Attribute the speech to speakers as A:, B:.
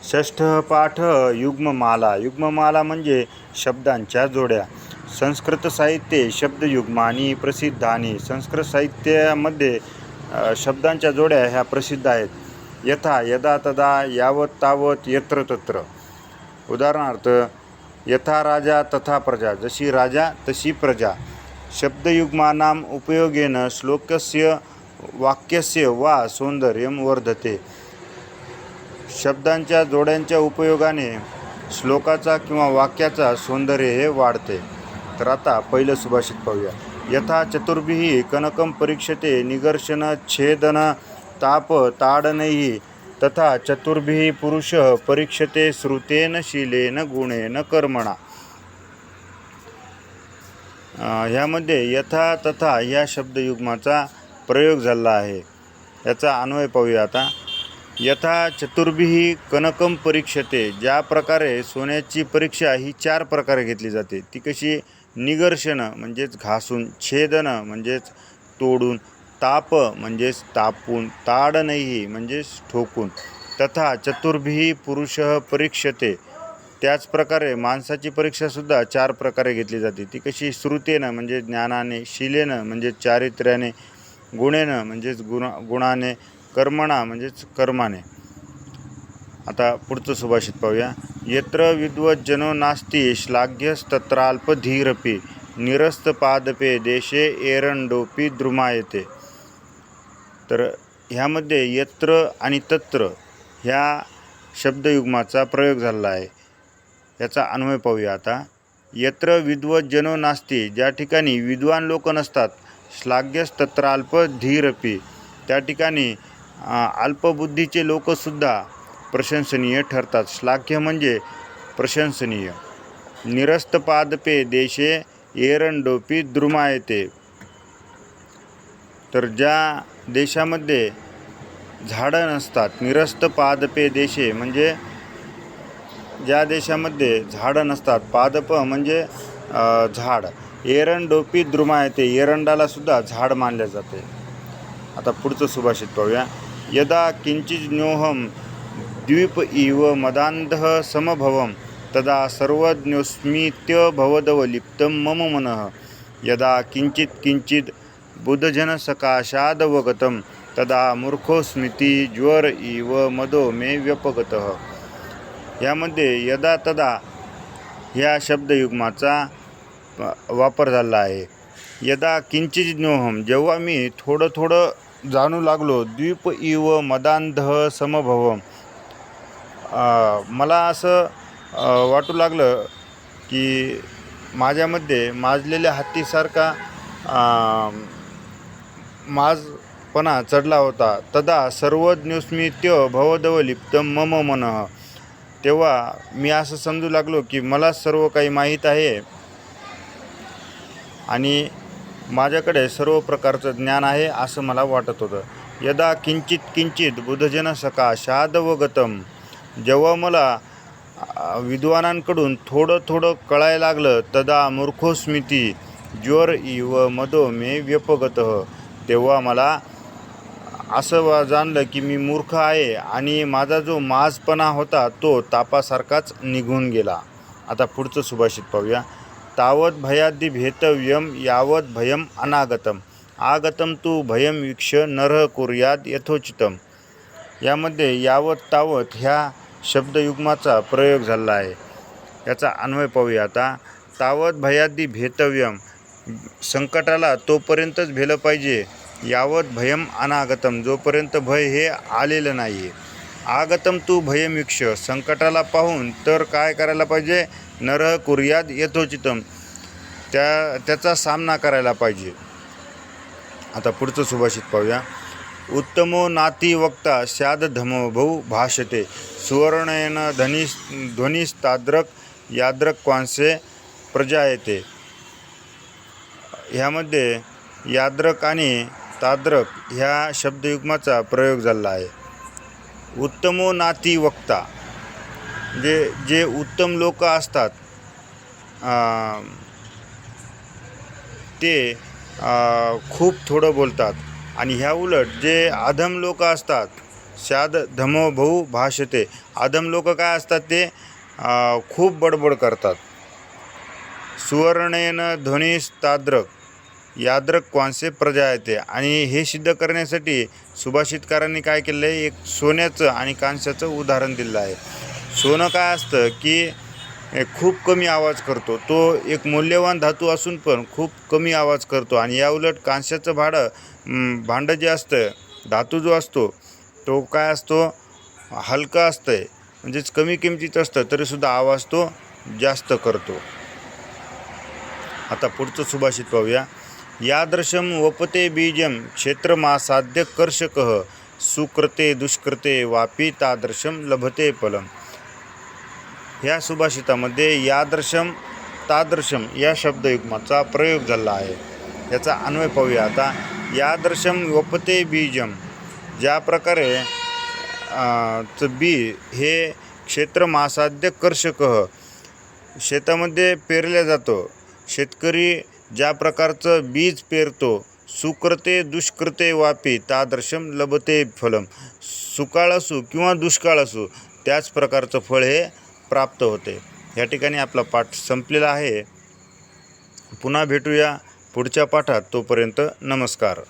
A: षष्ठ पाठ युग्ममाला. युग्ममाला म्हणजे शब्दांच्या जोड्या. संस्कृत साहित्य शब्दयुग्मानी प्रसिद्धानी. संस्कृत साहित्यामध्ये शब्दांच्या जोड्या ह्या प्रसिद्ध आहेत. यथा, यदा, तदा, यावत, तावत, यत्र, तत्र. उदाहरणार्थ, यथा राजा तथा प्रजा. जशी राजा तशी प्रजा. शब्दयुग्मानाम उपयोगेन श्लोकस्य वाक्यस्य वा सौंदर्यम वर्धते. शब्दांच्या जोड्यांच्या उपयोगाने श्लोकाचा किंवा वाक्याचा सौंदर्य हे वाढते. तर आता पहिलं सुभाषित पाहूया. यथा चतुर्भिः कनकं परीक्षते निगर्शन छेदन ताप ताडनैः तथा चतुर्भिः पुरुषः परीक्षते श्रुतेन शीलेन गुणेन कर्मणा. ह्यामध्ये यथा तथा ह्या शब्दयुग्माचा प्रयोग झाला आहे. याचा अन्वय पाहूया आता. यथा चतुर्भिः कनकं परीक्षते. ज्या प्रकारे सोन्याची परीक्षा ही 4 प्रकारे घेतली जाते. ती कशी? निगर्शन म्हणजेच घासून, छेदन म्हणजेच तोडून, ताप म्हणजेच तापून, ताडनैः म्हणजेच ठोकून, तथा चतुर्भिः पुरुषः परीक्षते. त्याचप्रकारे माणसाची परीक्षासुद्धा 4 प्रकारे घेतली जाते. ती कशी? श्रुतेनं म्हणजे ज्ञानाने, शीलेनं म्हणजे चारित्र्याने, गुणेनं म्हणजेच गुणाने, कर्मणा म्हणजेच कर्माने. आता पुढचं सुभाषित पाहूया. यत्र विद्वज्जनो नास्ति श्लाघ्यस्तत्राल्पधीरपि निरस्तपादपे देशे एरंडोपी द्रुमायते. तर ह्यामध्ये यत्र आणि तत्र ह्या शब्दयुग्माचा प्रयोग झाला आहे. याचा अन्वय पाहूया आता. यत्र विद्वज्जनो नास्ति. ज्या ठिकाणी विद्वान लोक नसतात. श्लाघ्यस्तत्राल्पधीरपि. त्या ठिकाणी अल्पबुद्धीचे लोकसुद्धा प्रशंसनीय ठरतात. श्लाघ्य म्हणजे प्रशंसनीय. निरस्तपादपे देशे एरंडोपी द्रुमायते. तर ज्या देशामध्ये झाडं नसतात, निरस्तपादपे देशे म्हणजे ज्या देशामध्ये झाडं नसतात, पादप म्हणजे झाड, एरंडोपी द्रुमायते. एरंडाला सुद्धा झाड मानले जाते. आता पुढचं सुभाषित पाहूया. यदा किंचिज्ञोहम द्वीप इव मदांधः समभवम तदा सर्वज्ञोस्मीत्यभवदवलिप्तं मम मनः. यदा किंचित किंचित बुधजनसकाशादवगतं तदा मूर्खोस्मिति ज्वर इव मदो मे व्यपगतः. यामध्ये यदा तदा ह्या शब्दयुग्माचा वापर झाला आहे. यदा किंचिज्ञोहम जेव्हा मी थोडं थोडं जाणू लागलो. द्वीप इव मदांधः समभवम मला असं वाटू लागलं की माझ्यामध्ये माजलेल्या हत्तीसारखा माझपणा चढला होता. तदा सर्वज्ञोस्मित्य भवदवलिप्तं मम मनः. तेव्हा मी असं समजू लागलो की मला सर्व काही माहीत आहे आणि माझ्याकडे सर्व प्रकारचं ज्ञान आहे असं मला वाटत होतं. यदा किंचित किंचित बुधजन सकाशादवगतम. जेव्हा मला विद्वानांकडून थोडं थोडं कळायला लागलं. तदा मूर्खोस्मिति ज्वर इव मदो मे व्यपगतः. तेव्हा मला असं जाणलं की मी मूर्ख आहे आणि माझा जो माझपणा होता तो तापासारखाच निघून गेला. आता पुढचं सुभाषित पाहूया. तावत भयाद्दि भेतव्यम यावत भयम अनागतम आगतम तू भयम वीक्ष नरः कुर्याद यथोचितम. यामध्ये यावत तावत ह्या शब्दयुग्माचा प्रयोग झाला आहे. याचा अन्वय पाहूया आता. तावत भयाद्दि भेतव्यम संकटाला तोपर्यंतच भेलं पाहिजे. यावत भयम अनागतम जोपर्यंत भय हे आलेलं नाही आहे. आगतम तू भयम वीक्ष संकटाला पाहून तर काय करायला पाहिजे? नरः कुर्याद यथोचितम त्याचा सामना करायला पाहिजे. आता पुढचं सुभाषित पाहूया. उत्तमो नाती वक्ता स्याद धमभौ भाषते सुवर्णेन ध्वनिस्ताद्रक याद्रक क्वांसे प्रजायते. ह्यामध्ये याद्रक आणि ताद्रक ह्या शब्दयुग्माचा प्रयोग झाला आहे. उत्तमो नाती वक्ता जे उत्तम लोक असतात ते खूप थोडं बोलतात आणि ह्या उलट जे अधम लोक असतात, शाद धमो बहु भाषते. अधम लोक काय असतात ते खूप बडबड करतात. सुवर्णेन ध्वनिस्ताद्रक याद्रक क्वांसे प्रजायते. आणि हे सिद्ध करण्यासाठी सुभाषितकारांनी काय केलं आहे, एक सोन्याचं आणि कांस्याचं उदाहरण दिलं आहे. सोनं काय असतं की खूप कमी आवाज करतो, तो एक मौल्यवान धातू असून पण खूप कमी आवाज करतो. आणि याउलट कांस्याचं भांडं जे असतं, धातू जो असतो तो काय असतो, हलका असतं, म्हणजेच कमी किमतीचं असतं तरीसुद्धा आवाज तो जास्त करतो. आता पुढचं सुभाषित पाहूया. यादृशम वपते बीजम क्षेत्रमासाद्य कर्षकः सुकृते दुष्कृते वापी तादृशम लभते फलम. ह्या सुभाषितामध्ये यादृशम तादृशम या शब्दयुग्माचा प्रयोग झाला आहे. याचा अन्वय पाहूया. आता यादृशम वपते बीजम, ज्या प्रकारे बी हे क्षेत्रमासाद्य कर्षकः शेतामध्ये पेरल्या जातो, शेतकरी ज्या प्रकारचं बीज पेरतो, सुकृते दुष्कृते वापी तादृशम लभते फलम, सुकाळ असो किंवा दुष्काळ असो त्याच प्रकारचं फळ हे प्राप्त होते. या ठिकाणी आपला पाठ संपलेला आहे. पुन्हा भेटूया पुढच्या पाठात. तोपर्यंत नमस्कार.